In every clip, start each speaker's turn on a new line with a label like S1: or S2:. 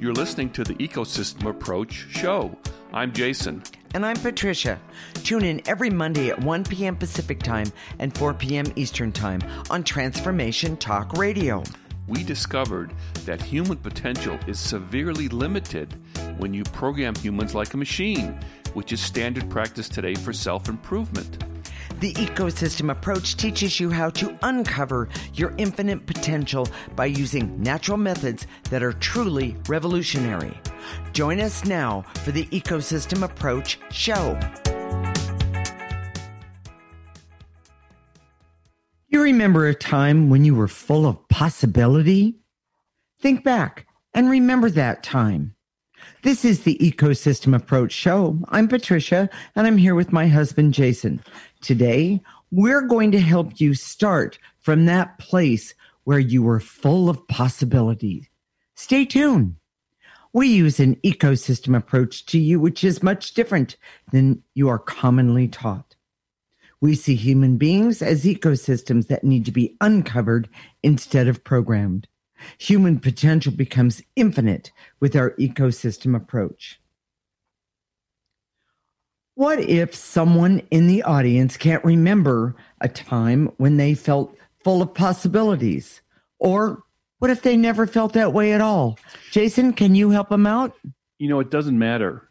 S1: You're listening to the Ecosystem Approach show. I'm Jason.
S2: And I'm Patricia. Tune in every Monday at 1 p.m. Pacific Time and 4 p.m. Eastern Time on Transformation Talk Radio.
S1: We discovered that human potential is severely limited when you program humans like a machine, which is standard practice today for self-improvement.
S2: The Ecosystem Approach teaches you how to uncover your infinite potential by using natural methods that are truly revolutionary. Join us now for the Ecosystem Approach show. You remember a time when you were full of possibility? Think back and remember that time. This is the Ecosystem Approach show. I'm Patricia, and I'm here with my husband, Jason. Today, we're going to help you start from that place where you were full of possibilities. Stay tuned. We use an ecosystem approach to you, which is much different than you are commonly taught. We see human beings as ecosystems that need to be uncovered instead of programmed. Human potential becomes infinite with our ecosystem approach. What if someone in the audience can't remember a time when they felt full of possibilities? Or what if they never felt that way at all? Jason, can you help them out?
S1: You know, it doesn't matter.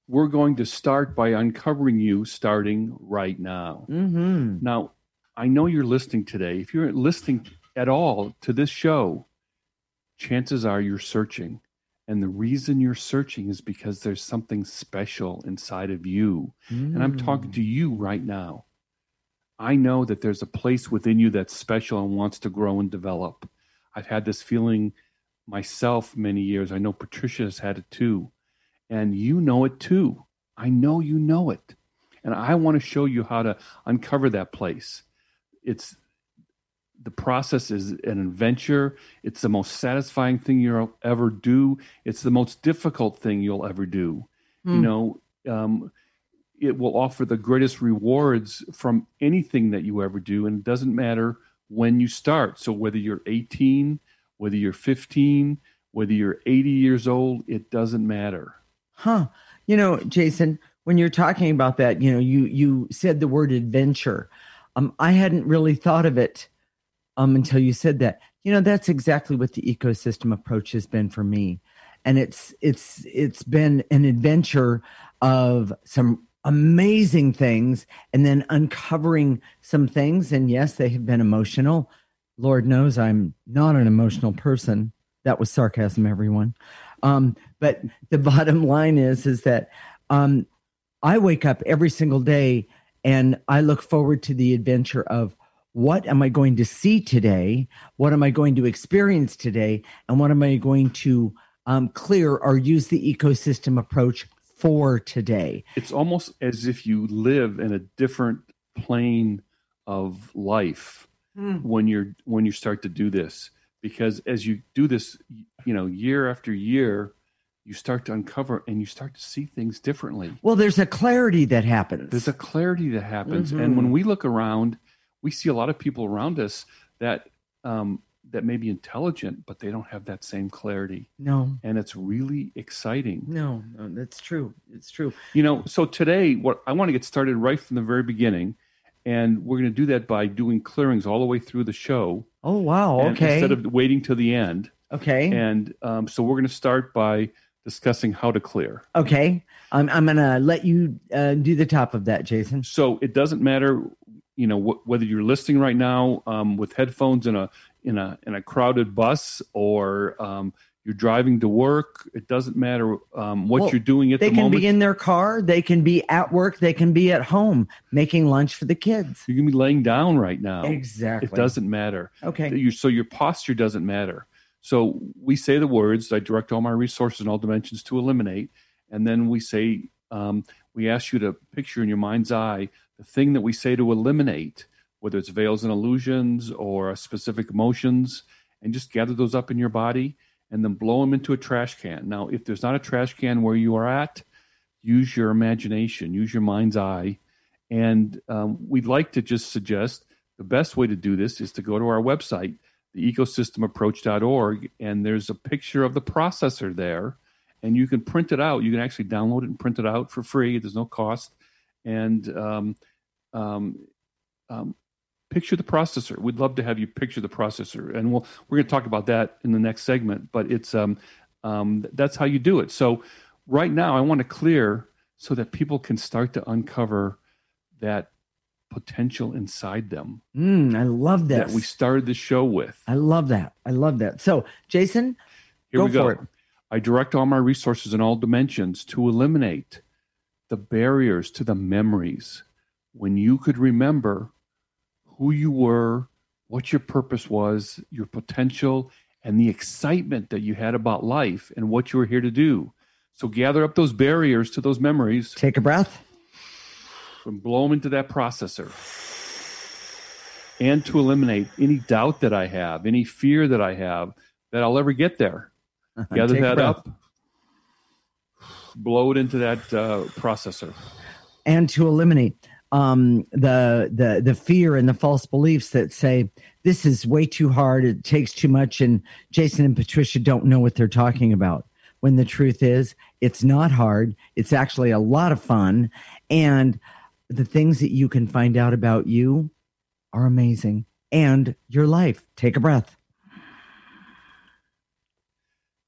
S1: We're going to start by uncovering you starting right now.
S2: Mm-hmm.
S1: Now, I know you're listening today. If you're listening at all to this show, chances are you're searching. And the reason you're searching is because there's something special inside of you. And I'm talking to you right now. I know that there's a place within you that's special and wants to grow and develop. I've had this feeling myself many years. I know Patricia has had it too. And you know it too. I know you know it. And I want to show you how to uncover that place. The process is an adventure. It's the most satisfying thing you'll ever do. It's the most difficult thing you'll ever do. You know, it will offer the greatest rewards from anything that you ever do. And it doesn't matter when you start. So whether you're 18, whether you're 15, whether you're 80 years old, it doesn't matter.
S2: Huh. You know, Jason, when you're talking about that, you know, you said the word adventure. I hadn't really thought of it until you said that. You know, that's exactly what the ecosystem approach has been for me. And it's been an adventure of some amazing things and then uncovering some things. And yes, they have been emotional. Lord knows I'm not an emotional person. That was sarcasm, everyone. But the bottom line is that I wake up every single day and I look forward to the adventure of what am I going to see today? What am I going to experience today? And what am I going to clear or use the ecosystem approach for today?
S1: It's almost as if you live in a different plane of life when you start to do this. Because as you do this, you know, year after year, you start to uncover and you start to see things differently.
S2: Well, there's a clarity that happens.
S1: There's a clarity that happens. And when we look around, we see a lot of people around us that that may be intelligent, but they don't have that same clarity.
S2: No.
S1: And it's really exciting.
S2: No, that's true. It's true.
S1: You know, so today, what I want to get started right from the very beginning. And we're going to do that by doing clearings all the way through the show.
S2: Oh, wow. Okay.
S1: Instead of waiting till the end.
S2: Okay.
S1: And so we're going to start by discussing how to clear.
S2: Okay. I'm going to let you do the top of that, Jason.
S1: So it doesn't matter, you know, whether you're listening right now with headphones in a crowded bus or you're driving to work. It doesn't matter what you're doing at the moment.
S2: They can be in their car. They can be at work. They can be at home making lunch for the kids.
S1: You can be laying down right now.
S2: Exactly.
S1: It doesn't matter.
S2: Okay.
S1: So your posture doesn't matter. So we say the words, I direct all my resources in all dimensions to eliminate. And then we say, we ask you to picture in your mind's eye the thing that we say to eliminate, whether it's veils and illusions or specific emotions, and just gather those up in your body and then blow them into a trash can. Now, if there's not a trash can where you are at, use your imagination, use your mind's eye. And we'd like to just suggest the best way to do this is to go to our website, the ecosystemapproach.org, and there's a picture of the processor there, and you can print it out. You can actually download it and print it out for free. There's no cost. And picture the processor. We'd love to have you picture the processor, and we're going to talk about that in the next segment. But it's that's how you do it. So right now, I want to clear so that people can start to uncover that potential inside them.
S2: I love this.
S1: That we started the show with.
S2: I love that. So, Jason,
S1: Here we go.
S2: for it.
S1: I direct all my resources in all dimensions to eliminate the barriers to the memories when you could remember who you were, what your purpose was, your potential, and the excitement that you had about life and what you were here to do. So gather up those barriers to those memories.
S2: Take a breath.
S1: And blow them into that processor. And to eliminate any doubt that I have, any fear that I have that I'll ever get there. Gather that up. Blow it into that processor.
S2: And to eliminate the fear and the false beliefs that say, this is way too hard, it takes too much, and Jason and Patricia don't know what they're talking about. When the truth is, it's not hard. It's actually a lot of fun. And the things that you can find out about you are amazing. And your life. Take a breath.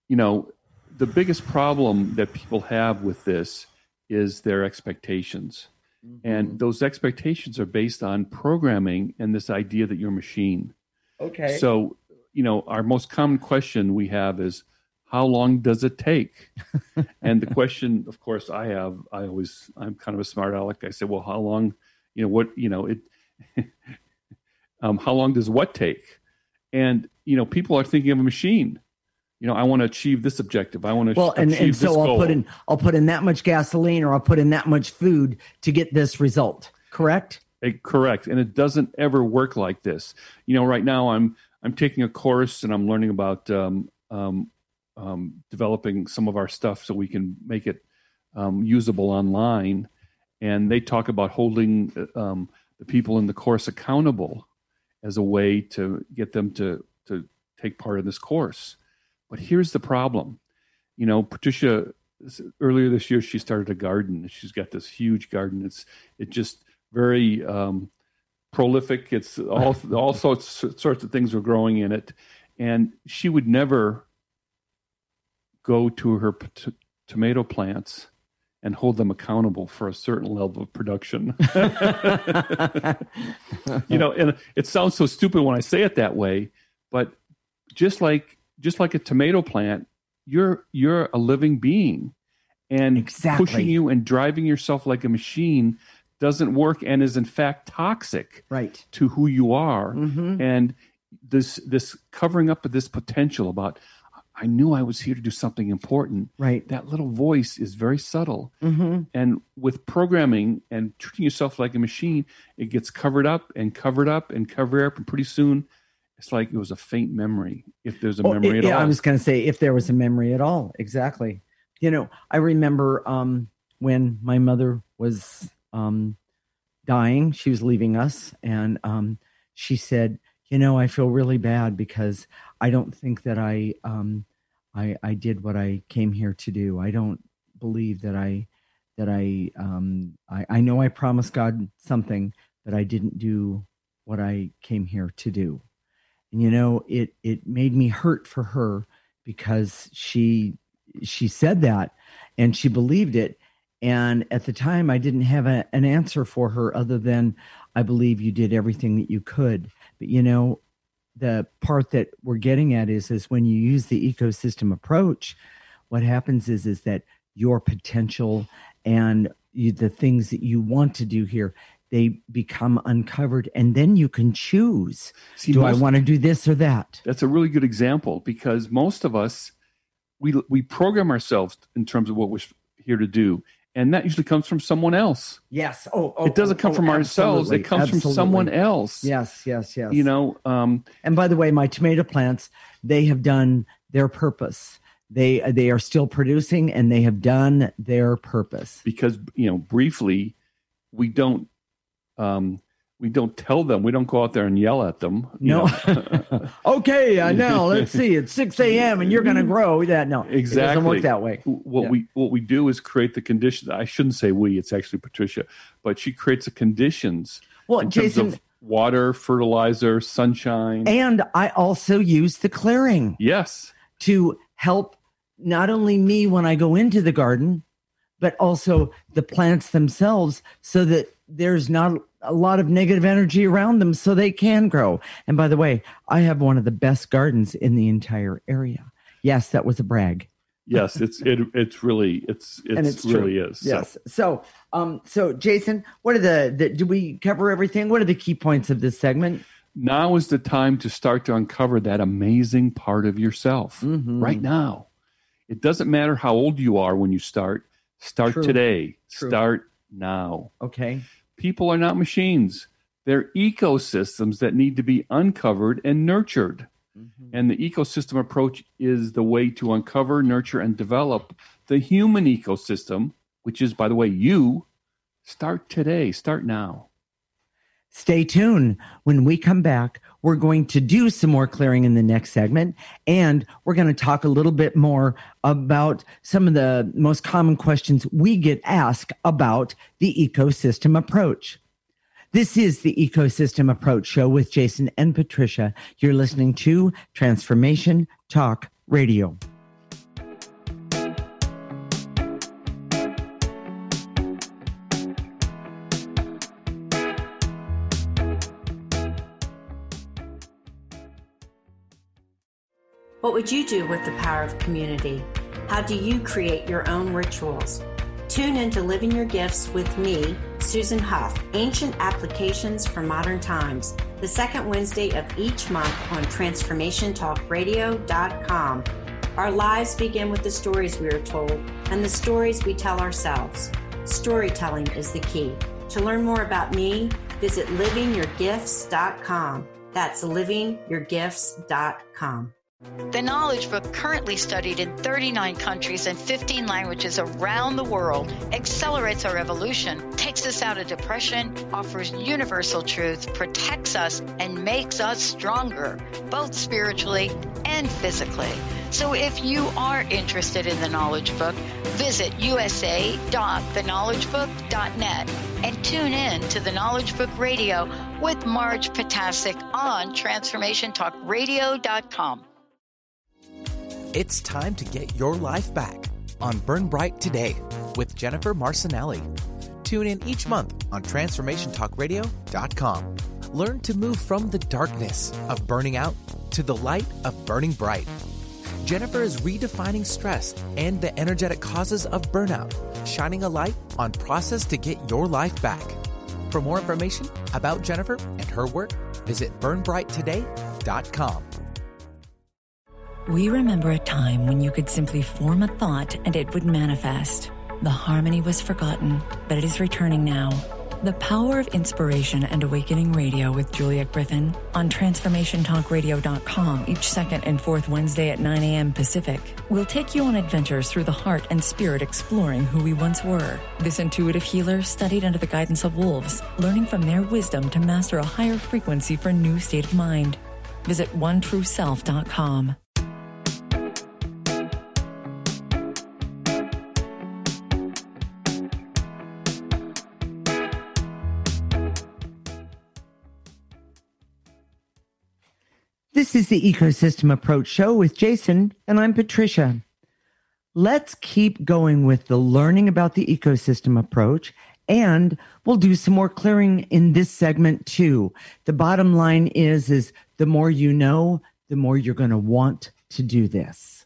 S1: You know, the biggest problem that people have with this is their expectations. Mm-hmm. And those expectations are based on programming and this idea that you're a machine.
S2: Okay.
S1: So, you know, our most common question we have is, how long does it take? And the question, of course, I'm kind of a smart aleck. I say, well, how long, how long does what take? And, people are thinking of a machine. I want to achieve this objective. I want to achieve this goal.
S2: I'll put in that much gasoline, or I'll put in that much food to get this result. Correct?
S1: Correct. And it doesn't ever work like this. Right now I'm taking a course and I'm learning about developing some of our stuff so we can make it usable online. And they talk about holding the people in the course accountable as a way to get them to take part in this course. But here's the problem. Patricia, earlier this year, she started a garden. She's got this huge garden. It's just very prolific. It's all sorts of things are growing in it. And she would never go to her tomato plants and hold them accountable for a certain level of production. And it sounds so stupid when I say it that way, but just like a tomato plant, you're a living being, and
S2: exactly.
S1: Pushing you and driving yourself like a machine doesn't work and is in fact toxic to who you are. Mm-hmm. And this covering up of this potential about, I knew I was here to do something important.
S2: Right.
S1: That little voice is very subtle.
S2: Mm-hmm.
S1: And with programming and treating yourself like a machine, it gets covered up and covered up and covered up. And pretty soon it's like it was a faint memory, if there's a memory at all.
S2: I was going to say, if there was a memory at all. Exactly. I remember when my mother was dying, she was leaving us. And she said, I feel really bad because I don't think that I did what I came here to do. I don't believe that I know I promised God something, but I didn't do what I came here to do. And it made me hurt for her because she said that and she believed it. And at the time I didn't have an answer for her other than, I believe you did everything that you could. But the part that we're getting at is when you use the ecosystem approach, what happens is that your potential and the things that you want to do here, they become uncovered, and then you can choose. I want to do this or that? That's
S1: a really good example, because most of us, we program ourselves in terms of what we're here to do. And that usually comes from someone else.
S2: Yes.
S1: It doesn't come from ourselves. It comes from someone else.
S2: Yes.
S1: And
S2: by the way, my tomato plants, they have done their purpose. They are still producing, and they have done their purpose.
S1: Because, briefly, we don't We don't tell them. We don't go out there and yell at them.
S2: No. Okay, now let's see. It's 6 a.m. and you're going to grow. Yeah, no,
S1: exactly.
S2: It doesn't work that way.
S1: What we do is create the conditions. I shouldn't say we. It's actually Patricia, but she creates the conditions.
S2: Well,
S1: in
S2: Jason,
S1: terms of water, fertilizer, sunshine,
S2: and I also use the clearing.
S1: Yes,
S2: to help not only me when I go into the garden, but also the plants themselves, so that there's not a lot of negative energy around them, so they can grow. And by the way, I have one of the best gardens in the entire area. Yes, that was a brag.
S1: Yes, it really is.
S2: Yes. So Jason, what are do we cover everything? What are the key points of this segment?
S1: Now is the time to start to uncover that amazing part of yourself. Right now. It doesn't matter how old you are when you start. Start
S2: True.
S1: today.
S2: True.
S1: Start now.
S2: Okay.
S1: People are not machines. They're ecosystems that need to be uncovered and nurtured. And the ecosystem approach is the way to uncover, nurture, and develop the human ecosystem, which is, by the way, you. Start today. Start now.
S2: Stay tuned. When we come back, we're going to do some more clearing in the next segment, and we're going to talk a little bit more about some of the most common questions we get asked about the ecosystem approach. This is the Ecosystem Approach Show with Jason and Patricia. You're listening to Transformation Talk Radio.
S3: What would you do with the power of community? How do you create your own rituals? Tune in to Living Your Gifts with me, Susan Huff, Ancient Applications for Modern Times, the second Wednesday of each month on TransformationTalkRadio.com. Our lives begin with the stories we are told and the stories we tell ourselves. Storytelling is the key. To learn more about me, visit livingyourgifts.com. That's livingyourgifts.com.
S4: The Knowledge Book, currently studied in 39 countries and 15 languages around the world, accelerates our evolution, takes us out of depression, offers universal truth, protects us, and makes us stronger, both spiritually and physically. So if you are interested in the Knowledge Book, visit usa.theknowledgebook.net and tune in to the Knowledge Book Radio with Marge Potasic on TransformationTalkRadio.com.
S5: It's time to get your life back on Burn Bright Today with Jennifer Marcinelli. Tune in each month on TransformationTalkRadio.com. Learn to move from the darkness of burning out to the light of burning bright. Jennifer is redefining stress and the energetic causes of burnout, shining a light on process to get your life back. For more information about Jennifer and her work, visit burnbrighttoday.com.
S6: We remember a time when you could simply form a thought and it would manifest. The harmony was forgotten, but it is returning now. The Power of Inspiration and Awakening Radio with Julia Griffin on TransformationTalkRadio.com each second and fourth Wednesday at 9 a.m. Pacific. We'll take you on adventures through the heart and spirit, exploring who we once were. This intuitive healer studied under the guidance of wolves, learning from their wisdom to master a higher frequency for a new state of mind. Visit OneTrueSelf.com.
S2: This is the Ecosystem Approach Show with Jason, and I'm Patricia. Let's keep going with the learning about the ecosystem approach, and we'll do some more clearing in this segment too. The bottom line is the more you know, the more you're going to want to do this.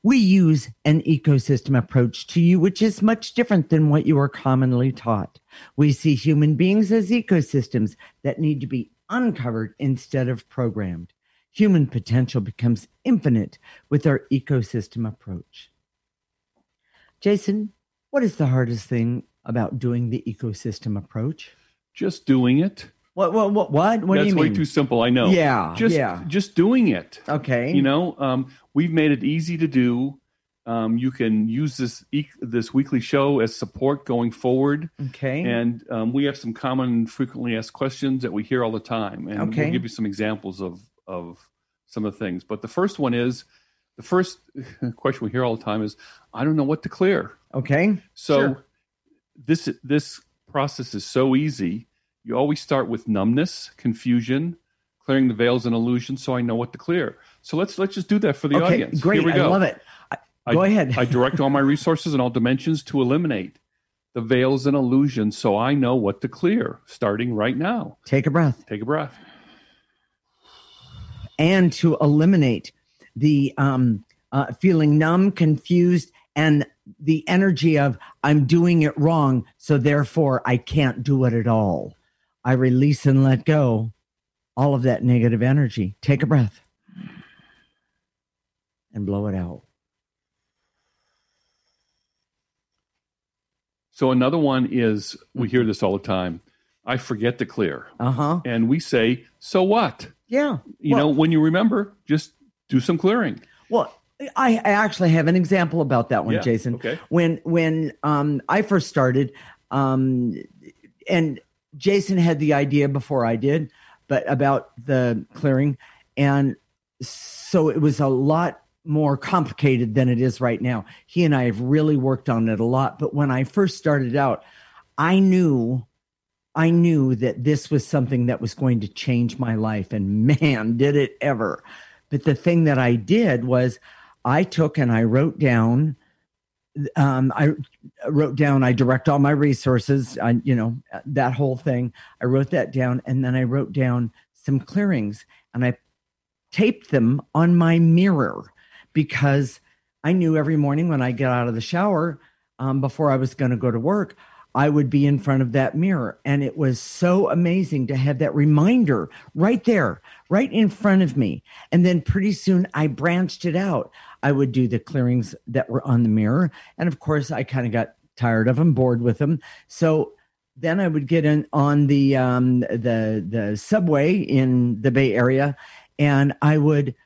S2: We use an ecosystem approach to you, which is much different than what you are commonly taught. We see human beings as ecosystems that need to be uncovered instead of programmed. Human potential becomes infinite with our ecosystem approach. Jason, what is the hardest thing about doing the ecosystem approach?
S1: Just doing it.
S2: What do you mean?
S1: That's way too simple, I know.
S2: Yeah,
S1: Just doing it.
S2: Okay.
S1: We've made it easy to do. You can use this weekly show as support going forward.
S2: Okay.
S1: And we have some common frequently asked questions that we hear all the time. And
S2: Okay.
S1: we'll give you some examples of some of the things. But the first question we hear all the time is, I don't know what to clear.
S2: Okay.
S1: So
S2: Sure.
S1: this process is so easy. You always start with numbness, confusion, clearing the veils and illusions, so I know what to clear. So let's just do that for the
S2: Okay,
S1: audience.
S2: great.
S1: Here we go.
S2: I love it. Go ahead.
S1: I direct all my resources in all dimensions to eliminate the veils and illusions so I know what to clear, starting right now.
S2: Take a breath.
S1: Take a breath.
S2: And to eliminate the feeling numb, confused, and the energy of I'm doing it wrong, so therefore I can't do it at all. I release and let go all of that negative energy. Take a breath and blow it out.
S1: So another one is, we hear this all the time, I forget to clear.
S2: Uh-huh.
S1: And we say, so what?
S2: Yeah.
S1: You know, when you remember, just do some clearing.
S2: Well, I actually have an example about that one,
S1: Yeah,
S2: Jason.
S1: okay.
S2: When I first started, and Jason had the idea before I did, but about the clearing. And so it was a lot more complicated than it is right now. He and I have really worked on it a lot. But when I first started out, I knew that this was something that was going to change my life. And man, did it ever. But the thing that I did was I took and I wrote down, I direct all my resources, that whole thing. I wrote that down, and then I wrote down some clearings, and I taped them on my mirror, because I knew every morning when I get out of the shower, before I was going to go to work, I would be in front of that mirror. And it was so amazing to have that reminder right there, right in front of me. And then pretty soon I branched it out. I would do the clearings that were on the mirror. And of course, I kind of got tired of them, bored with them. So then I would get in on the subway in the Bay Area, and I would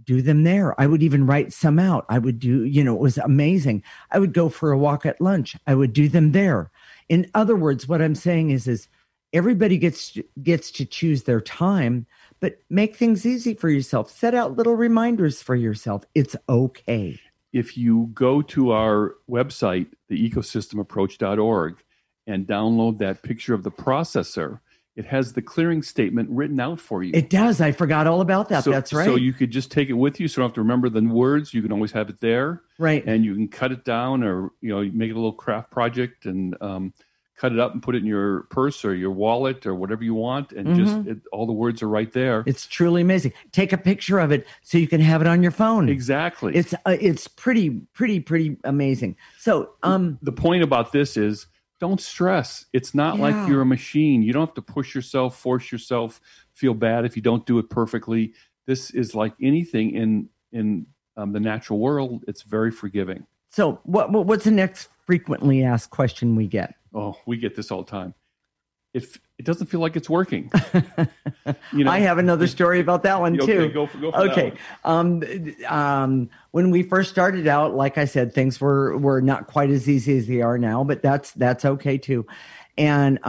S2: do them there. I would even write some out. I would do, it was amazing. I would go for a walk at lunch. I would do them there. In other words, what I'm saying is everybody gets to choose their time, but make things easy for yourself. Set out little reminders for yourself. It's okay.
S1: If you go to our website, theecosystemapproach.org, and download that picture of the processor, it has the clearing statement written out for you.
S2: It does. I forgot all about that. That's right.
S1: So you could just take it with you, so you don't have to remember the words. You can always have it there.
S2: Right.
S1: And you can cut it down, or make it a little craft project and cut it up and put it in your purse or your wallet or whatever you want. And all the words are right there.
S2: It's truly amazing. Take a picture of it so you can have it on your phone.
S1: Exactly.
S2: It's pretty amazing. So
S1: the point about this is, don't stress. It's not like you're a machine. You don't have to push yourself, force yourself, feel bad if you don't do it perfectly. This is like anything in the natural world. It's very forgiving.
S2: So what's the next frequently asked question we get?
S1: Oh, we get this all the time. If it doesn't feel like it's working.
S2: I have another story about that one too.
S1: Okay, go for that one.
S2: When we first started out, like I said, things were not quite as easy as they are now, but that's okay too. And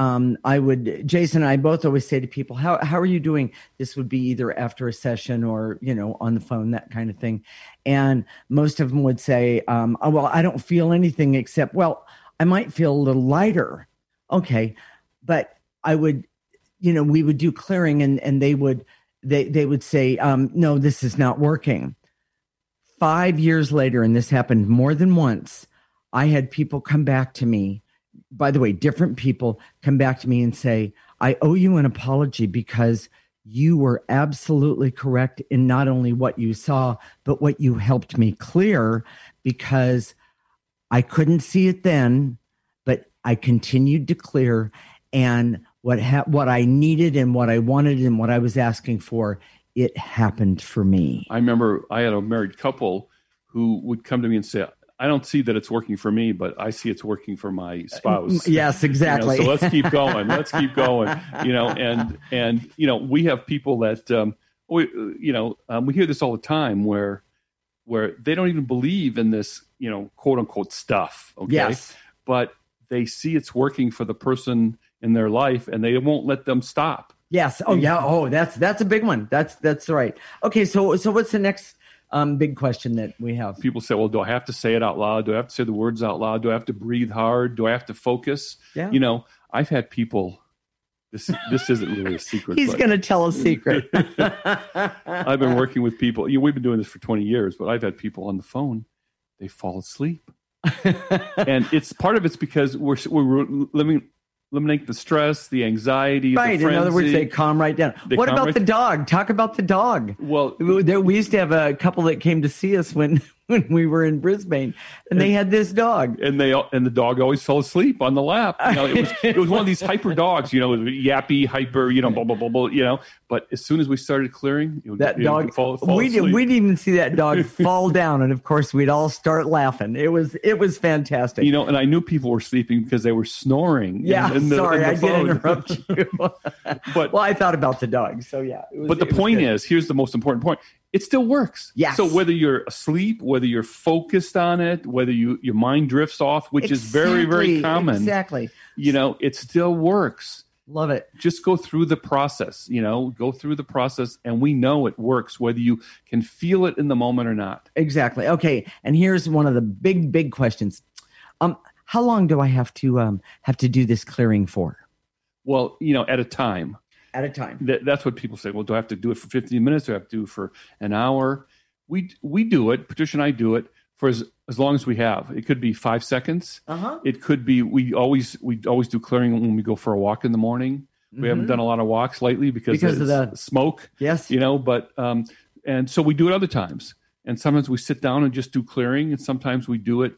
S2: Jason and I both always say to people, how are you doing? This would be either after a session or, on the phone, that kind of thing. And most of them would say, well, I don't feel anything except, well, I might feel a little lighter. Okay. But I would, we would do clearing, and they would say, no, this is not working. 5 years later, and this happened more than once, I had people come back to me. By the way, different people come back to me and say, I owe you an apology because you were absolutely correct in not only what you saw, but what you helped me clear, because I couldn't see it then, but I continued to clear. And what I needed and what I wanted and what I was asking for, it happened for me.
S1: I remember I had a married couple who would come to me and say, I don't see that it's working for me, but I see it's working for my spouse.
S2: Yes, exactly.
S1: So let's keep going. And we have people that, we hear this all the time, where where they don't even believe in this, quote unquote stuff. Okay.
S2: Yes.
S1: But they see it's working for the person in their life and they won't let them stop.
S2: Yes. Oh yeah. Oh, that's a big one. That's right. Okay. So what's the next big question that we have?
S1: People say, well, do I have to say it out loud? Do I have to say the words out loud? Do I have to breathe hard? Do I have to focus?
S2: Yeah.
S1: I've had people, this isn't really a secret.
S2: He's going to tell a secret.
S1: I've been working with people. We've been doing this for 20 years, but I've had people on the phone, they fall asleep. And it's because we're eliminate the stress, the anxiety,
S2: right.
S1: the frenzy.
S2: In other words, they calm right down. What about the dog? Talk about the dog.
S1: Well,
S2: we used to have a couple that came to see us when we were in Brisbane, and they had this dog,
S1: and the dog always fell asleep on the lap. It was one of these hyper dogs, yappy, hyper, blah blah blah blah, But as soon as we started clearing,
S2: that dog
S1: would fall
S2: we
S1: asleep.
S2: didn't even see that dog fall down, and of course we'd all start laughing. It was fantastic.
S1: And I knew people were sleeping because they were snoring.
S2: Yeah, sorry, I did interrupt you.
S1: But
S2: I thought about the dog. So yeah.
S1: But the point is, here's the most important point. It still works.
S2: Yes.
S1: So whether you're asleep, whether you're focused on it, whether your mind drifts off, which is very, very common.
S2: Exactly.
S1: It still works.
S2: Love it.
S1: Just go through the process, go through the process, and we know it works, whether you can feel it in the moment or not.
S2: Exactly. Okay. And here's one of the big, big questions. How long do I have to do this clearing for?
S1: Well, at a time.
S2: At a time.
S1: That's what people say. Well, do I have to do it for 15 minutes? Do I have to do it for an hour? We do it. Patricia and I do it for as long as we have. It could be 5 seconds. It could be we always do clearing when we go for a walk in the morning. We haven't done a lot of walks lately because of the smoke.
S2: Yes.
S1: But and so we do it other times. And sometimes we sit down and just do clearing, and sometimes we do it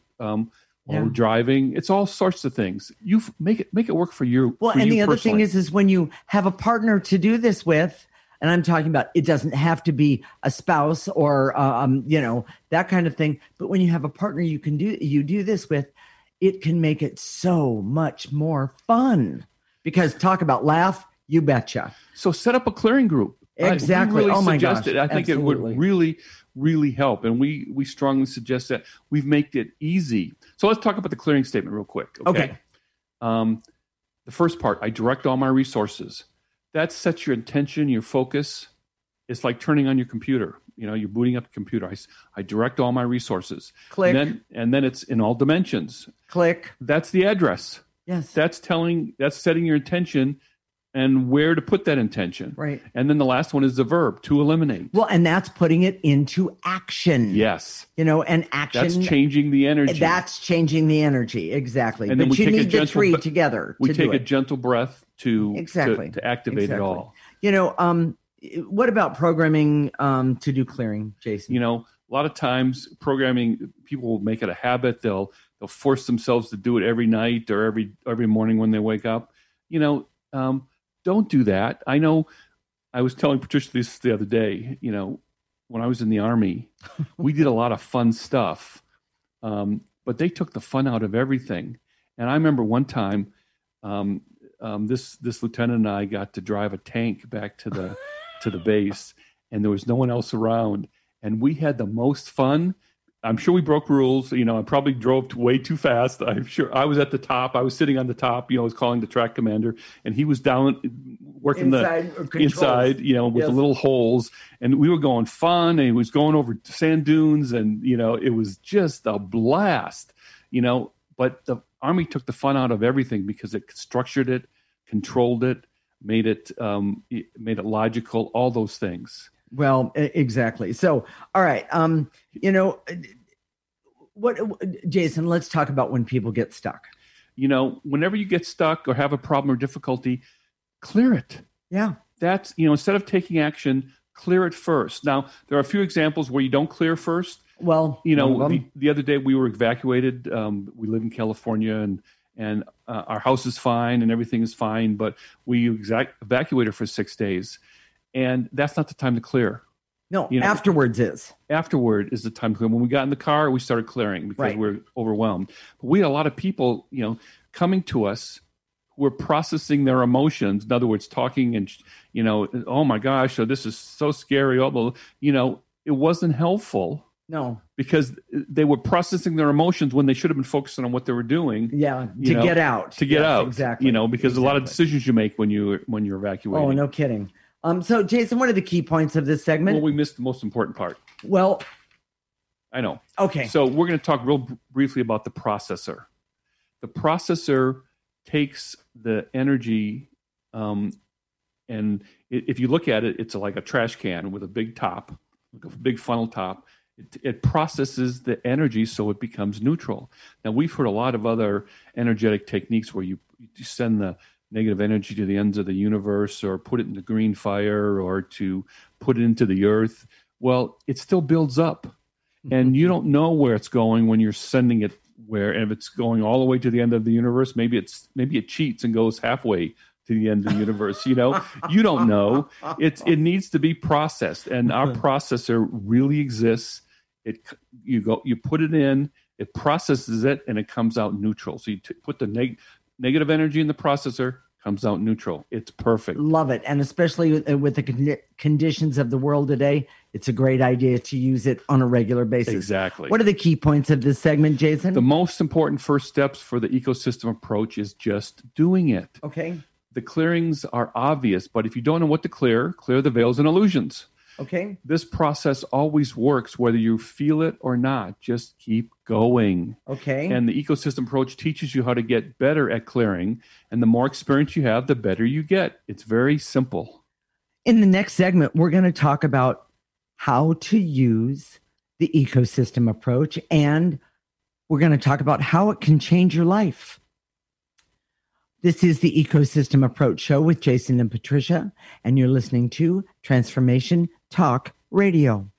S1: while we're driving. It's all sorts of things. You make it work for you.
S2: Well, and the other thing is when you have a partner to do this with, and I'm talking about, it doesn't have to be a spouse or that kind of thing. But when you have a partner you do this with, it can make it so much more fun. Because talk about laugh, you betcha.
S1: So set up a clearing group.
S2: Exactly.
S1: Really
S2: oh my gosh!
S1: I think it would really, really help, and we strongly suggest that we've made it easy. So let's talk about the clearing statement real quick. Okay. The first part, I direct all my resources. That sets your intention, your focus. It's like turning on your computer. You're booting up the computer. I direct all my resources.
S2: Click.
S1: And then it's in all dimensions.
S2: Click.
S1: That's the address.
S2: Yes.
S1: That's setting your intention and where to put that intention.
S2: Right.
S1: And then the last one is the verb, to eliminate.
S2: Well, and that's putting it into action.
S1: Yes.
S2: And action.
S1: That's changing the energy.
S2: That's changing the energy. Exactly.
S1: And then
S2: but you need the three together.
S1: We take a gentle breath to activate it all.
S2: What about programming to do clearing, Jason?
S1: A lot of times programming, people will make it a habit. They'll force themselves to do it every night or every morning when they wake up. Don't do that. I know I was telling Patricia this the other day, when I was in the Army, we did a lot of fun stuff, but they took the fun out of everything. And I remember one time, this lieutenant and I got to drive a tank back to the base, and there was no one else around. And we had the most fun. I'm sure we broke rules. I probably drove way too fast. I'm sure I was at the top. I was sitting on the top. I was calling the track commander, and he was down working inside, with the little holes. And we were going fun, and he was going over sand dunes, and it was just a blast. But the Army took the fun out of everything because it structured it, controlled it, made it logical. All those things.
S2: Well, exactly. So, all right. Jason, let's talk about when people get stuck.
S1: Whenever you get stuck or have a problem or difficulty, clear it.
S2: Yeah.
S1: That's, instead of taking action, clear it first. Now, there are a few examples where you don't clear first.
S2: Well,
S1: the other day we were evacuated. We live in California and our house is fine and everything is fine, but we evacuated for 6 days. And that's not the time to clear.
S2: No, afterwards is.
S1: Afterward is the time to clear. When we got in the car, we started clearing because we're overwhelmed. But we had a lot of people, coming to us who were processing their emotions. In other words, talking and, oh my gosh, so this is so scary. Although, it wasn't helpful.
S2: No.
S1: Because they were processing their emotions when they should have been focusing on what they were doing.
S2: Yeah, to get out.
S1: To get out.
S2: Exactly.
S1: Because a lot of decisions you make when you're evacuating.
S2: Oh, no kidding. So, Jason, what are the key points of this segment?
S1: Well, we missed the most important part.
S2: Well,
S1: I know.
S2: Okay.
S1: So we're going to talk real briefly about the processor. The processor takes the energy, and if you look at it, it's like a trash can with a big top, like a big funnel top. It processes the energy so it becomes neutral. Now, we've heard a lot of other energetic techniques where you send the negative energy to the ends of the universe, or put it in the green fire, or to put it into the earth. Well, it still builds up, and you don't know where it's going when you're sending it where. And if it's going all the way to the end of the universe, maybe it cheats and goes halfway to the end of the universe. You don't know. It needs to be processed, and our processor really exists. You put it in, it processes it, and it comes out neutral. So you put the negative energy in the processor, comes out neutral. It's perfect.
S2: Love it. And especially with the conditions of the world today, it's a great idea to use it on a regular basis.
S1: Exactly.
S2: What are the key points of this segment, Jason?
S1: The most important first steps for the ecosystem approach is just doing it.
S2: Okay.
S1: The clearings are obvious, but if you don't know what to clear the veils and illusions.
S2: Okay.
S1: This process always works whether you feel it or not. Just keep going.
S2: Okay.
S1: And the ecosystem approach teaches you how to get better at clearing. And the more experience you have, the better you get. It's very simple.
S2: In the next segment, we're going to talk about how to use the ecosystem approach, and we're going to talk about how it can change your life. This is the Ecosystem Approach Show with Jason and Patricia, and you're listening to Transformation Talk Radio.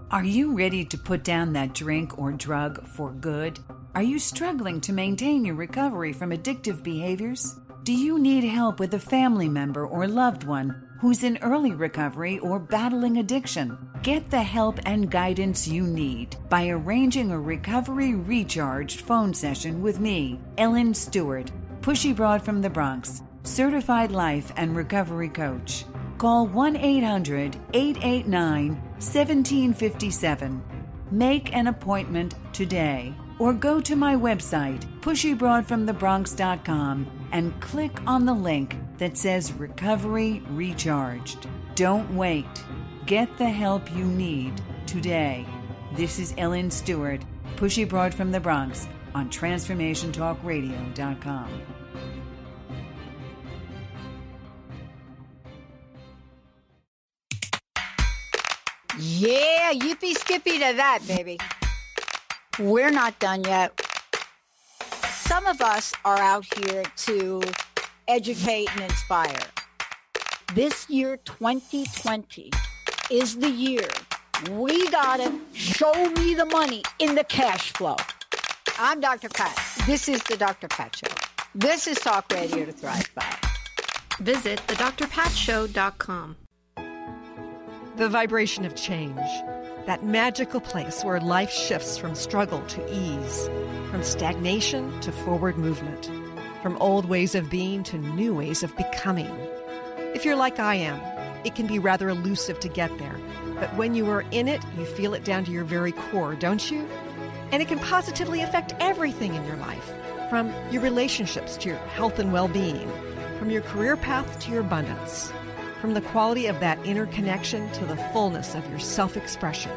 S7: Are you ready to put down that drink or drug for good? Are you struggling to maintain your recovery from addictive behaviors? Do you need help with a family member or loved one who's in early recovery or battling addiction? Get the help and guidance you need by arranging a Recovery Recharged phone session with me, Ellen Stewart, Pushy Broad from the Bronx, certified life and recovery coach. Call 1-800-889-1757. Make an appointment today, or go to my website, pushybroadfromthebronx.com, and click on the link that says Recovery Recharged. Don't wait. Get the help you need today. This is Ellen Stewart, Pushy Broad from the Bronx, on TransformationTalkRadio.com.
S4: Yeah, yippee skippy to that, baby. We're not done yet. Some of us are out here to educate and inspire. This year, 2020, is the year we gotta show me the money in the cash flow. I'm Dr. Pat. This is the Dr. Pat Show. This is Talk Radio to Thrive By.
S8: Visit thedrpatshow.com.
S9: The vibration of change, that magical place where life shifts from struggle to ease, from stagnation to forward movement, from old ways of being to new ways of becoming. If you're like I am, it can be rather elusive to get there, but when you are in it, you feel it down to your very core, don't you? And it can positively affect everything in your life, from your relationships to your health and well-being, from your career path to your abundance, from the quality of that inner connection to the fullness of your self-expression.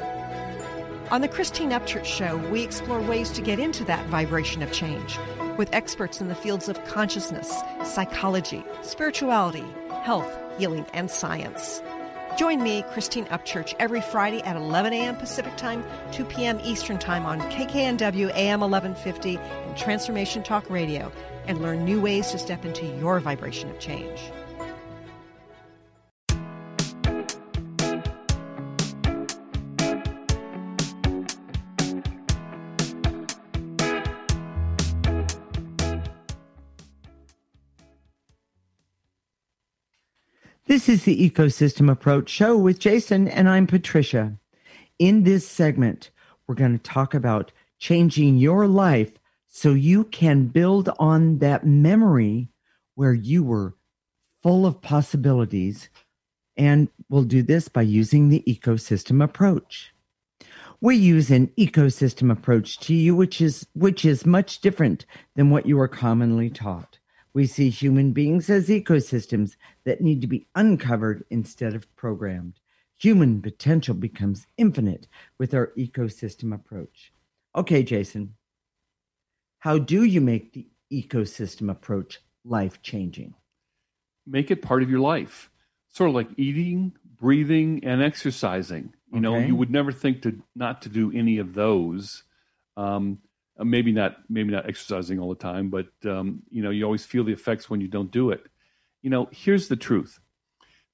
S9: On the Christine Upchurch Show, we explore ways to get into that vibration of change with experts in the fields of consciousness, psychology, spirituality, health, healing, and science. Join me, Christine Upchurch, every Friday at 11 a.m. Pacific Time, 2 p.m. Eastern Time on KKNW AM 1150 and Transformation Talk Radio, and learn new ways to step into your vibration of change.
S2: This is the Ecosystem Approach Show with Jason, and I'm Patricia. In this segment, we're going to talk about changing your life so you can build on that memory where you were full of possibilities. And we'll do this by using the ecosystem approach. We use an ecosystem approach to you, which is much different than what you are commonly taught. We see human beings as ecosystems that need to be uncovered instead of programmed. Human potential becomes infinite with our ecosystem approach. Okay, Jason, how do you make the ecosystem approach life-changing?
S1: Make it part of your life. Sort of like eating, breathing, and exercising. You know, you would never think not to do any of those. Maybe not exercising all the time, but you always feel the effects when you don't do it. Here's the truth.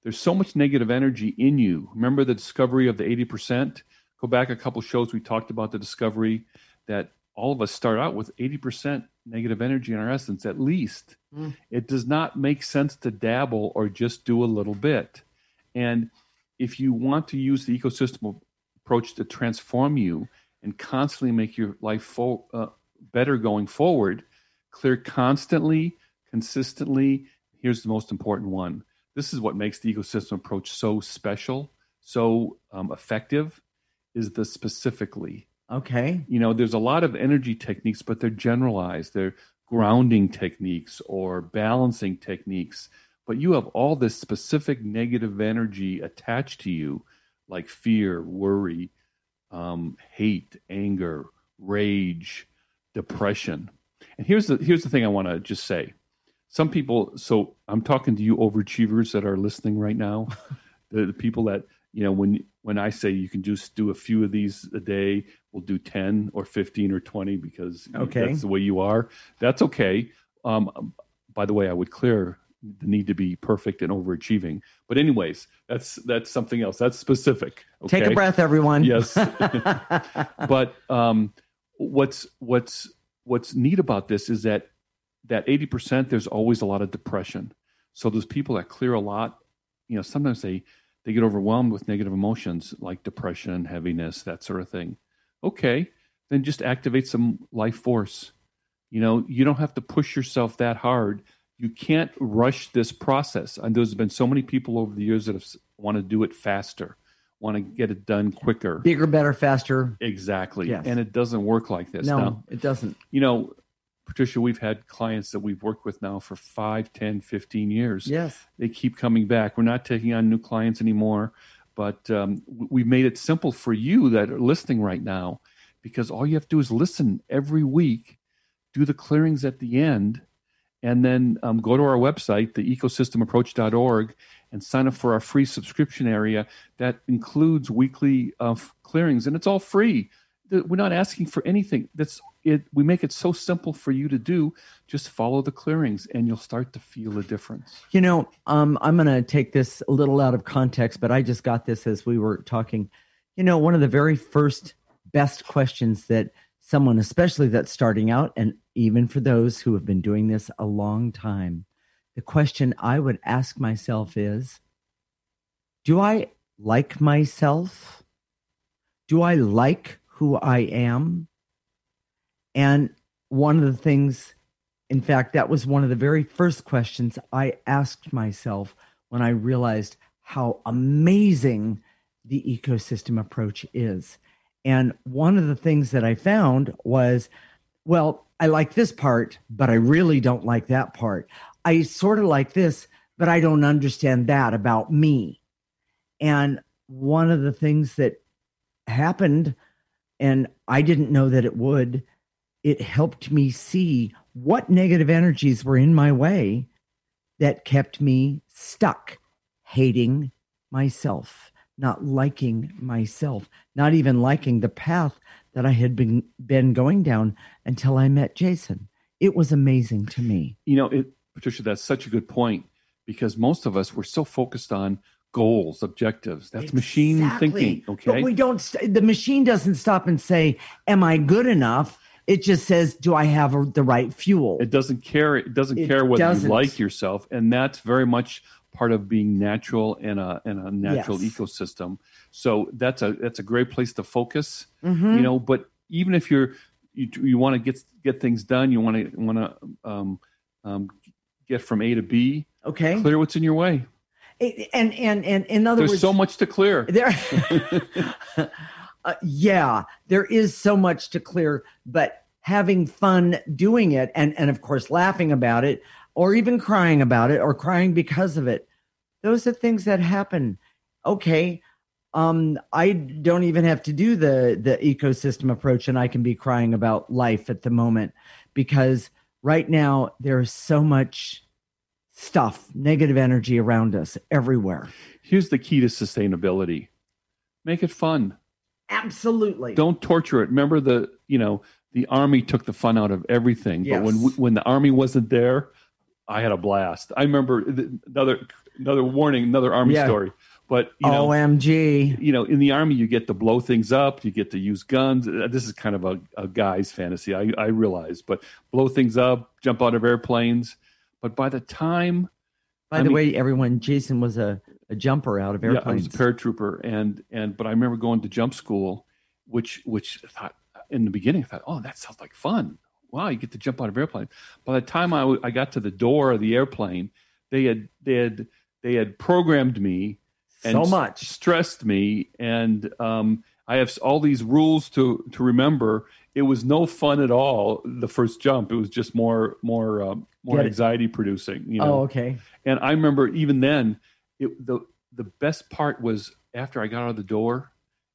S1: There's so much negative energy in you. Remember the discovery of the 80%? Go back a couple shows, we talked about the discovery that all of us start out with 80% negative energy in our essence, at least. It does not make sense to dabble or just do a little bit. And if you want to use the ecosystem approach to transform you and constantly make your life better going forward, clear constantly, consistently. Here's the most important one. This is what makes the ecosystem approach so special, so effective, is the specifically.
S2: Okay.
S1: There's a lot of energy techniques, but they're generalized. They're grounding techniques or balancing techniques. But you have all this specific negative energy attached to you, like fear, worry, hate, anger, rage, depression. And here's the thing I want to just say. Some people, so I'm talking to you overachievers that are listening right now, the people that, when I say you can just do a few of these a day, we'll do 10 or 15 or 20 because that's the way you are. That's okay. By the way, I would clear the need to be perfect and overachieving. But anyways, that's something else. That's specific. Okay?
S2: Take a breath, everyone.
S1: Yes. But what's neat about this is that 80%, there's always a lot of depression. So those people that clear a lot, sometimes they get overwhelmed with negative emotions like depression, heaviness, that sort of thing. Okay, then just activate some life force. You don't have to push yourself that hard. You can't rush this process. And there's been so many people over the years that want to do it faster, want to get it done quicker.
S2: Bigger, better, faster.
S1: Exactly.
S2: Yes.
S1: And it doesn't work like this.
S2: No,
S1: now,
S2: it doesn't.
S1: Patricia, we've had clients that we've worked with now for 5, 10, 15 years.
S2: Yes.
S1: They keep coming back. We're not taking on new clients anymore, but we've made it simple for you that are listening right now, because all you have to do is listen every week, do the clearings at the end, and then go to our website, theecosystemapproach.org, and sign up for our free subscription area that includes weekly clearings, and it's all free. We're not asking for anything. We make it so simple for you to do. Just follow the clearings, and you'll start to feel a difference.
S2: I'm going to take this a little out of context, but I just got this as we were talking. One of the very first best questions that someone, especially that's starting out, and even for those who have been doing this a long time, the question I would ask myself is, do I like myself? Do I like who I am? And one of the things, in fact, that was one of the very first questions I asked myself when I realized how amazing the ecosystem approach is. And one of the things that I found was, well, I like this part, but I really don't like that part. I sort of like this, but I don't understand that about me. And one of the things that happened, and I didn't know that it would, it helped me see what negative energies were in my way that kept me stuck, hating myself, not liking myself, not even liking the path that I had been going down until I met Jason. It was amazing to me.
S1: Patricia, that's such a good point, because most of us, we're so focused on goals, objectives. That's machine thinking. Okay.
S2: But we don't, the machine doesn't stop and say, am I good enough? It just says, do I have the right fuel?
S1: It doesn't care. It doesn't care whether you like yourself. And that's very much part of being natural in a natural ecosystem. So that's a great place to focus. You know, but even if you want to get things done, you want to get from A to B.
S2: Okay.
S1: Clear what's in your way.
S2: And in other
S1: There's
S2: words,
S1: so much to clear.
S2: There, yeah, there is so much to clear, but having fun doing it, and of course laughing about it, or even crying about it, or crying because of it, those are things that happen. Okay. I don't even have to do the ecosystem approach, and I can be crying about life at the moment, because right now there's so much stuff, negative energy around us everywhere.
S1: Here's the key to sustainability. Make it fun.
S2: Absolutely.
S1: Don't torture it. Remember the Army took the fun out of everything.
S2: Yes.
S1: But when the Army wasn't there, I had a blast. I remember another warning, another Army story. But
S2: OMG.
S1: In the Army, you get to blow things up. You get to use guns. This is kind of a guy's fantasy, I realize. But blow things up, jump out of airplanes. But by the time...
S2: By the way, everyone, Jason was a jumper out of airplanes.
S1: Yeah, I was a paratrooper. But I remember going to jump school, which I thought, in the beginning, I thought, oh, that sounds like fun. Wow, you get to jump out of airplanes. By the time I got to the door of the airplane, they had programmed me and
S2: so much
S1: stressed me, and I have all these rules to remember. It was no fun at all. The first jump, it was just more anxiety producing.
S2: Oh, okay.
S1: And I remember even then, the best part was after I got out of the door,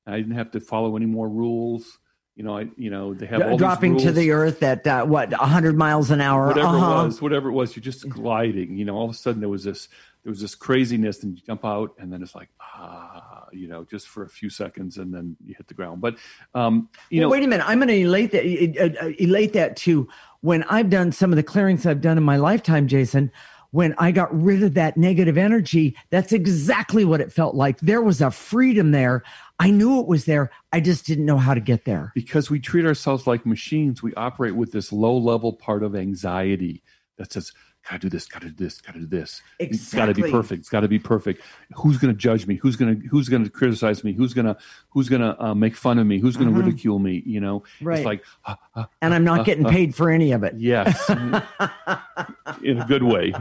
S1: and I didn't have to follow any more rules. They have all
S2: dropping
S1: these rules.
S2: To the earth at 100 miles an hour.
S1: Whatever it was, you're just gliding. All of a sudden there was this craziness, and you jump out, and then it's like just for a few seconds, and then you hit the ground. But
S2: wait a minute, I'm going to elate that too. When I've done some of the clearings I've done in my lifetime, Jason, when I got rid of that negative energy, that's exactly what it felt like. There was a freedom there. I knew it was there. I just didn't know how to get there.
S1: Because we treat ourselves like machines. We operate with this low-level part of anxiety that says, gotta do this, gotta do this, gotta do this.
S2: Exactly.
S1: It's gotta be perfect. It's gotta be perfect. Who's gonna judge me? Who's gonna criticize me? Who's gonna make fun of me? Who's gonna ridicule me?
S2: Right.
S1: It's like,
S2: and I'm not getting paid for any of it.
S1: Yes, in a good way.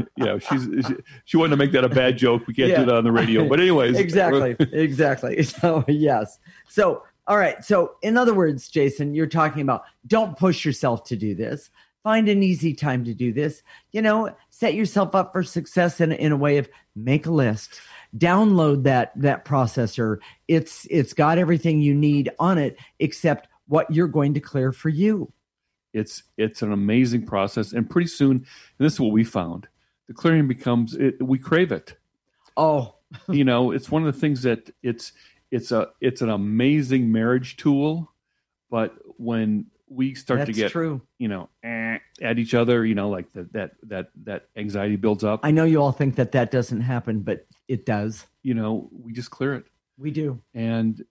S1: She wanted to make that a bad joke. We can't do that on the radio. But anyways,
S2: exactly. So yes. So all right. So in other words, Jason, you're talking about don't push yourself to do this. Find an easy time to do this. Set yourself up for success in a way of make a list, download that processor. It's got everything you need on it except what you're going to clear for you.
S1: It's an amazing process, and pretty soon, and this is what we found: the clearing becomes we crave it.
S2: Oh,
S1: it's one of the things that it's an amazing marriage tool, but when we start to get
S2: true.
S1: At each other, like that anxiety builds up.
S2: I know you all think that doesn't happen, but it does.
S1: We just clear it.
S2: We do.
S1: And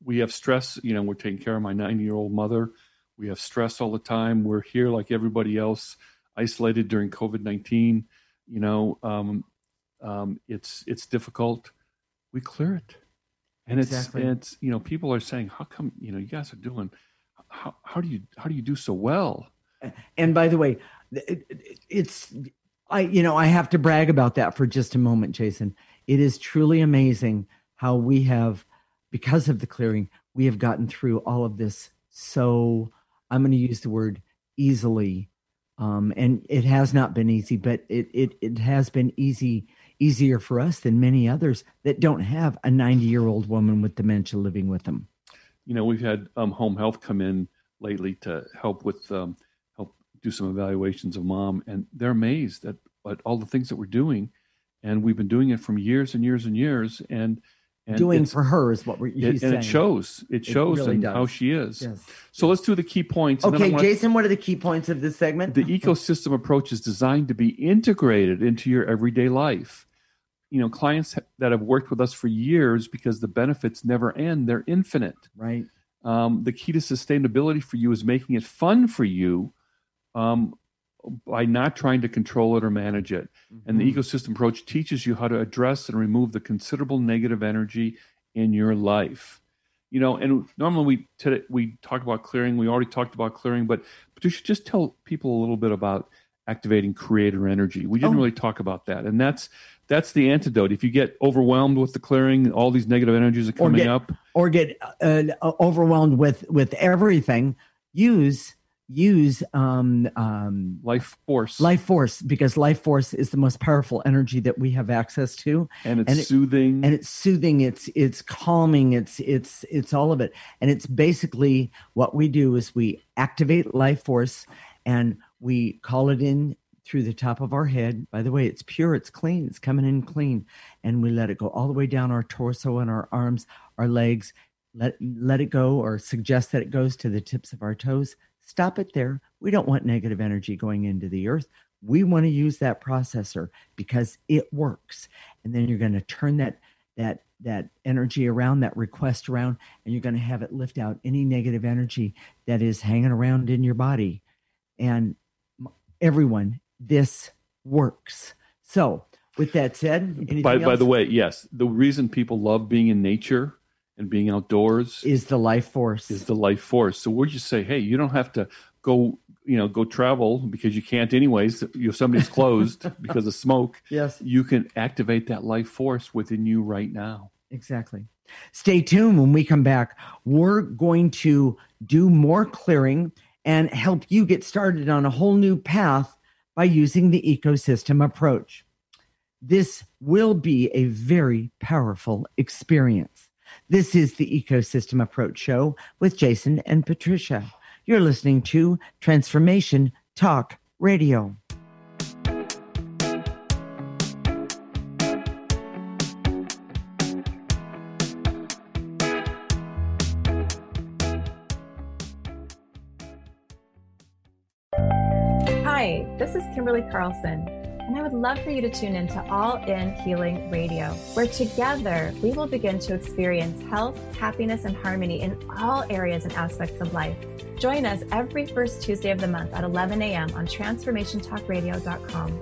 S1: we have stress. We're taking care of my 90-year-old mother. We have stress all the time. We're here like everybody else, isolated during COVID-19. It's difficult. We clear it. And
S2: exactly.
S1: it's people are saying, how come, you guys are doing, how do you do so well?
S2: And by the way, I have to brag about that for just a moment, Jason. It is truly amazing how we have, because of the clearing, we have gotten through all of this. So I'm going to use the word easily. And it has not been easy, but it has been easier for us than many others that don't have a 90-year-old woman with dementia living with them.
S1: We've had home health come in lately to help with help do some evaluations of mom, and they're amazed at all the things that we're doing, and we've been doing it from years and years and years, and
S2: doing for her is what he's saying.
S1: And it shows really how she is.
S2: Yes.
S1: So let's do the key points.
S2: Okay, Jason, what are the key points of this segment?
S1: The ecosystem approach is designed to be integrated into your everyday life. Clients that have worked with us for years, because the benefits never end, they're infinite.
S2: Right.
S1: The key to sustainability for you is making it fun for you by not trying to control it or manage it. Mm-hmm. And the ecosystem approach teaches you how to address and remove the considerable negative energy in your life. And normally we talk about clearing. We already talked about clearing, but Patricia, just tell people a little bit about activating creator energy. We didn't really talk about that, and that's the antidote. If you get overwhelmed with the clearing, all these negative energies are coming up,
S2: or get overwhelmed with everything. Use
S1: life force,
S2: because life force is the most powerful energy that we have access to,
S1: and it's soothing,
S2: it's calming, it's all of it. And it's basically what we do is we activate life force, and we call it in through the top of our head. By the way, it's pure, it's clean, it's coming in clean, and we let it go all the way down our torso and our arms, our legs. Let it go, or suggest that it goes to the tips of our toes. Stop it there. We don't want negative energy going into the earth. We want to use that processor because it works. And then you're going to turn that energy around, that request around, and you're going to have it lift out any negative energy that is hanging around in your body. And everyone, this works. So with that said,
S1: by the way, yes, the reason people love being in nature and being outdoors
S2: is the life force.
S1: So we'll just say, hey, you don't have to go travel because you can't anyways. Somebody's closed because of smoke.
S2: Yes.
S1: You can activate that life force within you right now.
S2: Exactly. Stay tuned. When we come back, we're going to do more clearing and help you get started on a whole new path by using the ecosystem approach. This will be a very powerful experience. This is the Ecosystem Approach Show with Jason and Patricia. You're listening to Transformation Talk Radio.
S10: Hi, this is Kimberly Carlson, and I would love for you to tune into All In Healing Radio, where together we will begin to experience health, happiness, and harmony in all areas and aspects of life. Join us every first Tuesday of the month at 11 a.m. on TransformationTalkRadio.com.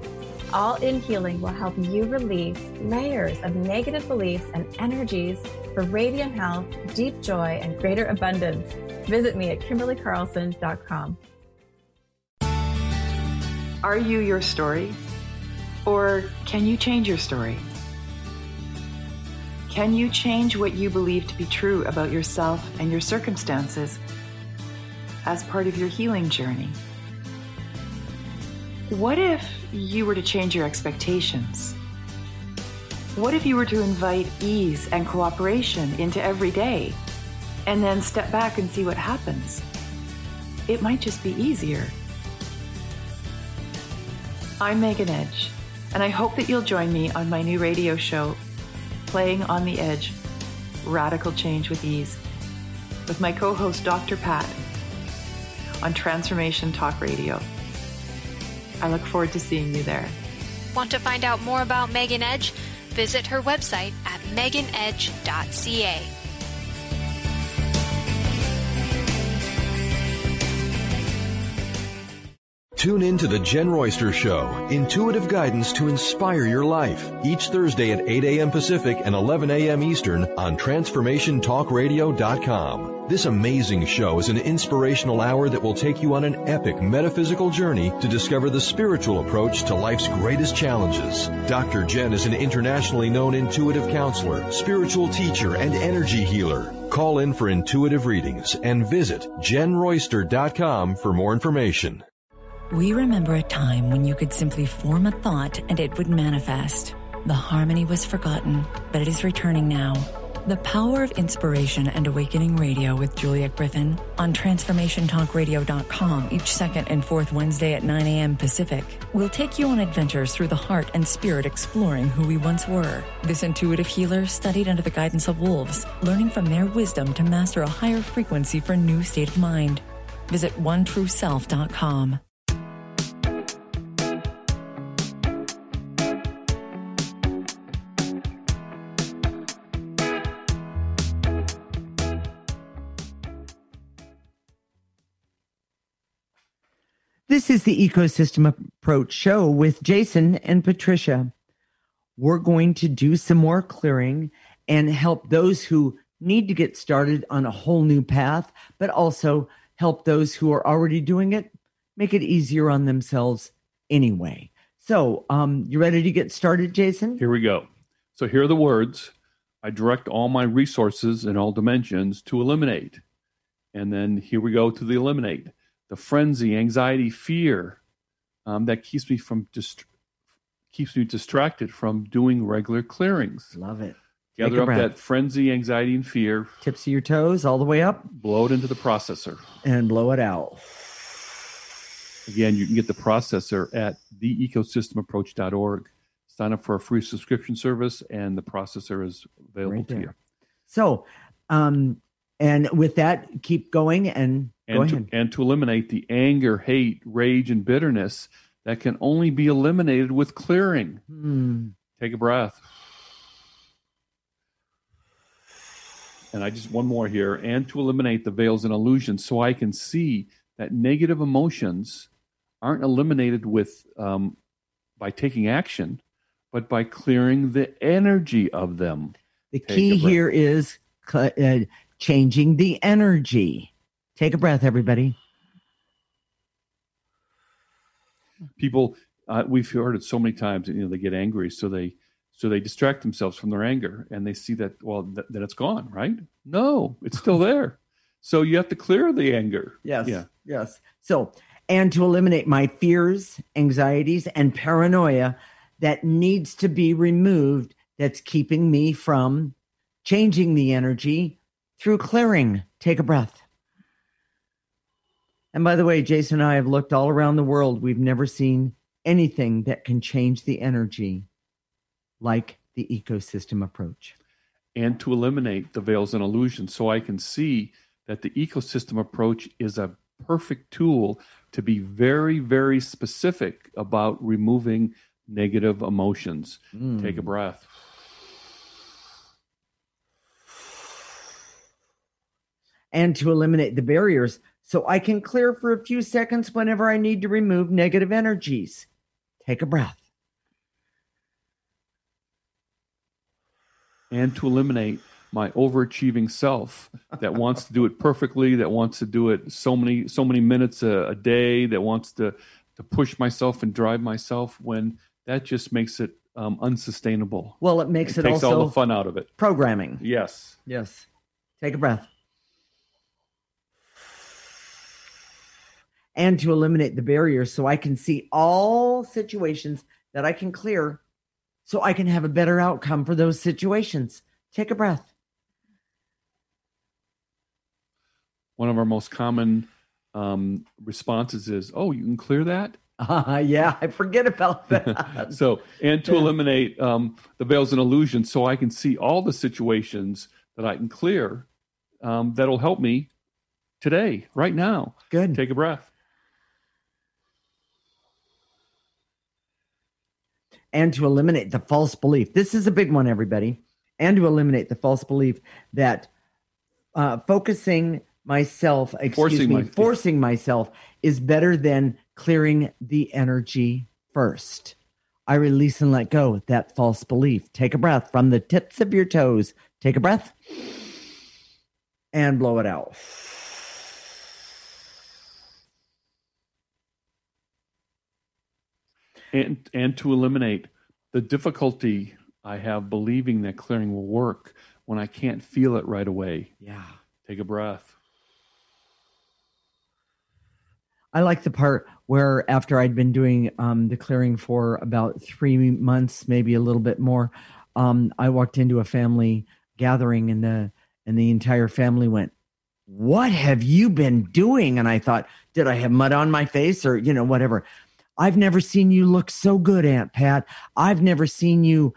S10: All In Healing will help you release layers of negative beliefs and energies for radiant health, deep joy, and greater abundance. Visit me at KimberlyCarlson.com.
S11: Are you your story? Or can you change your story? Can you change what you believe to be true about yourself and your circumstances as part of your healing journey? What if you were to change your expectations? What if you were to invite ease and cooperation into every day and then step back and see what happens? It might just be easier. I'm Megan Edge, and I hope that you'll join me on my new radio show, Playing on the Edge, Radical Change with Ease, with my co-host Dr. Pat on Transformation Talk Radio. I look forward to seeing you there.
S8: Want to find out more about Megan Edge? Visit her website at meganedge.ca.
S12: Tune in to The Jen Royster Show, intuitive guidance to inspire your life, each Thursday at 8 a.m. Pacific and 11 a.m. Eastern on TransformationTalkRadio.com. This amazing show is an inspirational hour that will take you on an epic metaphysical journey to discover the spiritual approach to life's greatest challenges. Dr. Jen is an internationally known intuitive counselor, spiritual teacher, and energy healer. Call in for intuitive readings and visit JenRoyster.com for more information.
S6: We remember a time when you could simply form a thought and it would manifest. The harmony was forgotten, but it is returning now. The Power of Inspiration and Awakening Radio with Juliet Griffin on TransformationTalkRadio.com each second and fourth Wednesday at 9 a.m. Pacific will take you on adventures through the heart and spirit, exploring who we once were. This intuitive healer studied under the guidance of wolves, learning from their wisdom to master a higher frequency for a new state of mind. Visit OneTrueSelf.com.
S2: This is the Ecosystem Approach Show with Jason and Patricia. We're going to do some more clearing, and help those who need to get started on a whole new path, but also help those who are already doing it, make it easier on themselves anyway. So, you ready to get started, Jason?
S1: Here we go. So here are the words. I direct all my resources in all dimensions to eliminate. And then here we go to the eliminate. The frenzy, anxiety, fear that keeps me distracted from doing regular clearings.
S2: Love it.
S1: Gather up that frenzy, anxiety, and fear.
S2: Tips of your toes all the way up.
S1: Blow it into the processor.
S2: And blow it out.
S1: Again, you can get the processor at theecosystemapproach.org. Sign up for a free subscription service, and the processor is available to you.
S2: So, and with that, keep going and go ahead.
S1: And to eliminate the anger, hate, rage, and bitterness that can only be eliminated with clearing. Take a breath. And one more here. And to eliminate the veils and illusions so I can see that negative emotions aren't eliminated with by taking action, but by clearing the energy of them.
S2: The key here is changing the energy. Take a breath, everybody.
S1: People, we've heard it so many times. They get angry, so they distract themselves from their anger, and they see that that it's gone. Right? No, it's still there. So you have to clear the anger.
S2: Yes.
S1: Yeah.
S2: Yes. So, and to eliminate my fears, anxieties, and paranoia that needs to be removed, that's keeping me from changing the energy through clearing. Take a breath. And by the way, Jason and I have looked all around the world. We've never seen anything that can change the energy like the ecosystem approach.
S1: And to eliminate the veils and illusions so I can see that the ecosystem approach is a perfect tool to be very, very specific about removing negative emotions. Take a breath.
S2: And to eliminate the barriers so I can clear for a few seconds whenever I need to remove negative energies. Take a breath.
S1: And to eliminate my overachieving self that wants to do it perfectly, that wants to do it so many minutes a day, that wants to push myself and drive myself, when that just makes it unsustainable.
S2: Well, it makes it
S1: takes
S2: also
S1: all the fun out of it.
S2: Programming.
S1: Yes.
S2: Yes. Take a breath. And to eliminate the barriers so I can see all situations that I can clear so I can have a better outcome for those situations. Take a breath.
S1: One of our most common responses is, "Oh, you can clear that?"
S2: Yeah, I forget about that.
S1: So, and to eliminate the veils and illusions so I can see all the situations that I can clear that'll help me today, right now.
S2: Good.
S1: Take a breath.
S2: And to eliminate the false belief. This is a big one, everybody. And to eliminate the false belief that forcing myself is better than clearing the energy first. I release and let go of that false belief. Take a breath from the tips of your toes. Take a breath and blow it out.
S1: And to eliminate the difficulty I have believing that clearing will work when I can't feel it right away.
S2: Yeah.
S1: Take a breath.
S2: I like the part where after I'd been doing the clearing for about 3 months, maybe a little bit more, I walked into a family gathering and the entire family went, "What have you been doing?" And I thought, did I have mud on my face or, whatever. "I've never seen you look so good, Aunt Pat. I've never seen you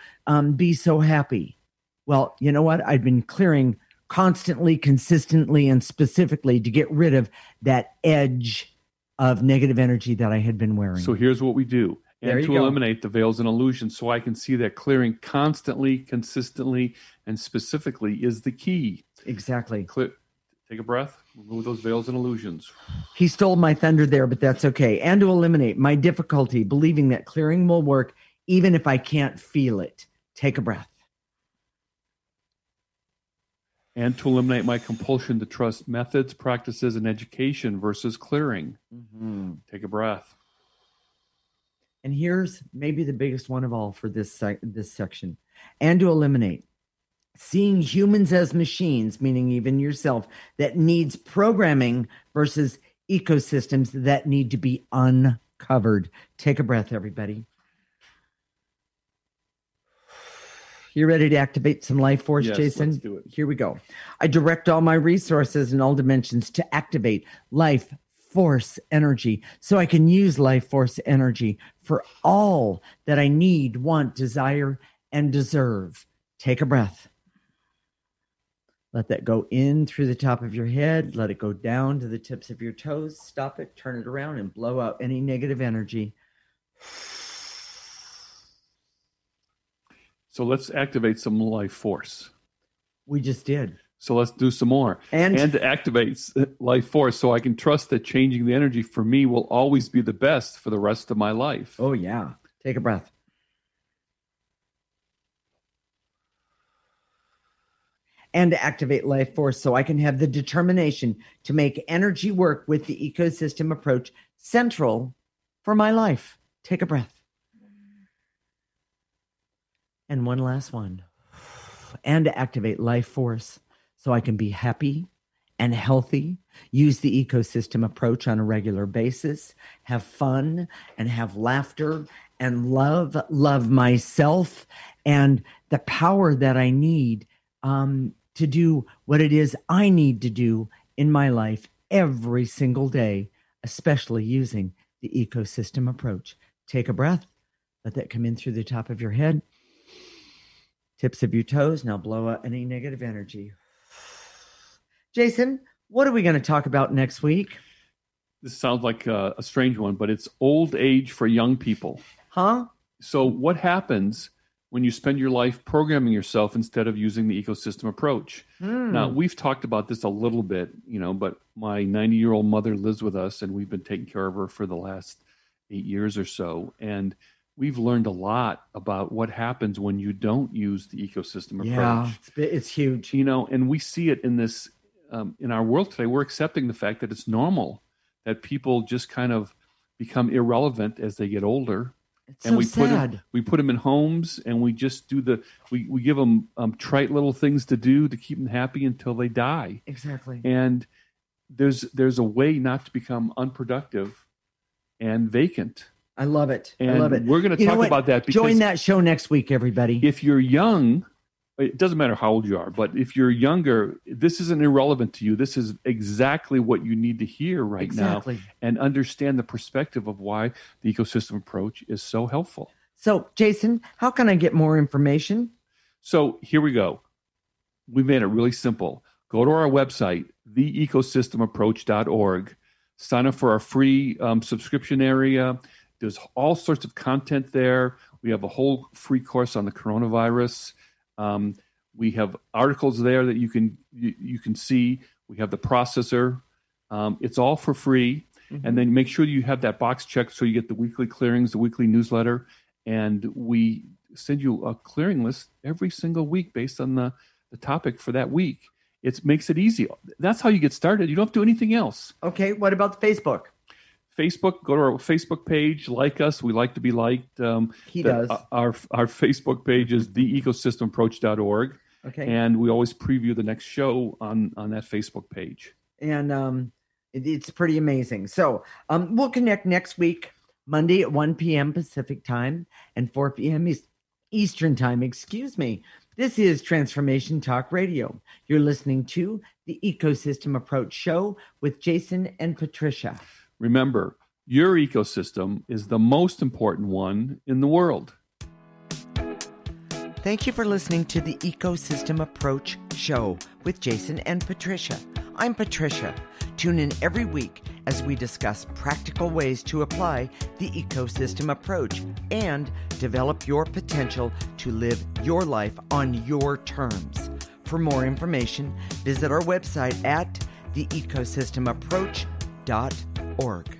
S2: be so happy." Well, you know what? I've been clearing constantly, consistently, and specifically to get rid of that edge of negative energy that I had been wearing.
S1: So here's what we do. And to eliminate the veils and illusions so I can see that clearing constantly, consistently, and specifically is the key.
S2: Exactly.
S1: Take a breath. Remove those veils and illusions.
S2: He stole my thunder there, but that's okay. And to eliminate my difficulty believing that clearing will work even if I can't feel it. Take a breath.
S1: And to eliminate my compulsion to trust methods, practices, and education versus clearing.
S2: Mm-hmm.
S1: Take a breath.
S2: And here's maybe the biggest one of all for this section. And to eliminate seeing humans as machines, meaning even yourself, that needs programming versus ecosystems that need to be uncovered. Take a breath, everybody. You ready to activate some life force,
S1: Yes,
S2: Jason?
S1: let's do it.
S2: Here we go. I direct all my resources in all dimensions to activate life force energy so I can use life force energy for all that I need, want, desire, and deserve. Take a breath. Let that go in through the top of your head. Let it go down to the tips of your toes. Stop it, turn it around, and blow out any negative energy.
S1: So let's activate some life force.
S2: We just did.
S1: So let's do some more. And to activate life force so I can trust that changing the energy for me will always be the best for the rest of my life.
S2: Oh, yeah. Take a breath. And to activate life force so I can have the determination to make energy work with the ecosystem approach central for my life. Take a breath. And one last one. And to activate life force so I can be happy and healthy, use the ecosystem approach on a regular basis, have fun and have laughter and love myself and the power that I need to do what it is I need to do in my life every single day, especially using the ecosystem approach. Take a breath. Let that come in through the top of your head. Tips of your toes. Now blow out any negative energy. Jason, what are we going to talk about next week?
S1: This sounds like a strange one, but it's old age for young people.
S2: Huh?
S1: So what happens when you spend your life programming yourself instead of using the ecosystem approach? Now, we've talked about this a little bit, but my 90-year-old mother lives with us, and we've been taking care of her for the last 8 years or so. And we've learned a lot about what happens when you don't use the ecosystem approach.
S2: Yeah, it's huge.
S1: And we see it in this, in our world today. We're accepting the fact that it's normal that people just kind of become irrelevant as they get older.
S2: It's so sad.
S1: We put them in homes, and we just do we give them trite little things to do to keep them happy until they die.
S2: Exactly.
S1: And there's a way not to become unproductive and vacant.
S2: I love it.
S1: And
S2: I love it.
S1: We're going to talk about that. Because
S2: join that show next week, everybody.
S1: If you're young, it doesn't matter how old you are, but if you're younger, this isn't irrelevant to you. This is exactly what you need to hear right now and understand the perspective of why the ecosystem approach is so helpful.
S2: So, Jason, how can I get more information?
S1: So here we go. We made it really simple. Go to our website, theecosystemapproach.org. Sign up for our free subscription area. There's all sorts of content there. We have a whole free course on the coronavirus. We have articles there that you can see. We have the processor. It's all for free. Mm-hmm. And then make sure you have that box checked so you get the weekly clearings, the weekly newsletter. And we send you a clearing list every single week based on the topic for that week. It makes it easy. That's how you get started. You don't have to do anything else.
S2: Okay. What about the Facebook?
S1: Facebook, go to our Facebook page, like us. We like to be liked.
S2: He does.
S1: Our Facebook page is theecosystemapproach.org.
S2: Okay.
S1: And we always preview the next show on that Facebook page.
S2: And it's pretty amazing. So we'll connect next week, Monday at 1 p.m. Pacific time and 4 p.m. Eastern time. Excuse me. This is Transformation Talk Radio. You're listening to the Ecosystem Approach Show with Jason and Patricia.
S1: Remember, your ecosystem is the most important one in the world.
S2: Thank you for listening to the Ecosystem Approach Show with Jason and Patricia. I'm Patricia. Tune in every week as we discuss practical ways to apply the ecosystem approach and develop your potential to live your life on your terms. For more information, visit our website at theecosystemapproach.org.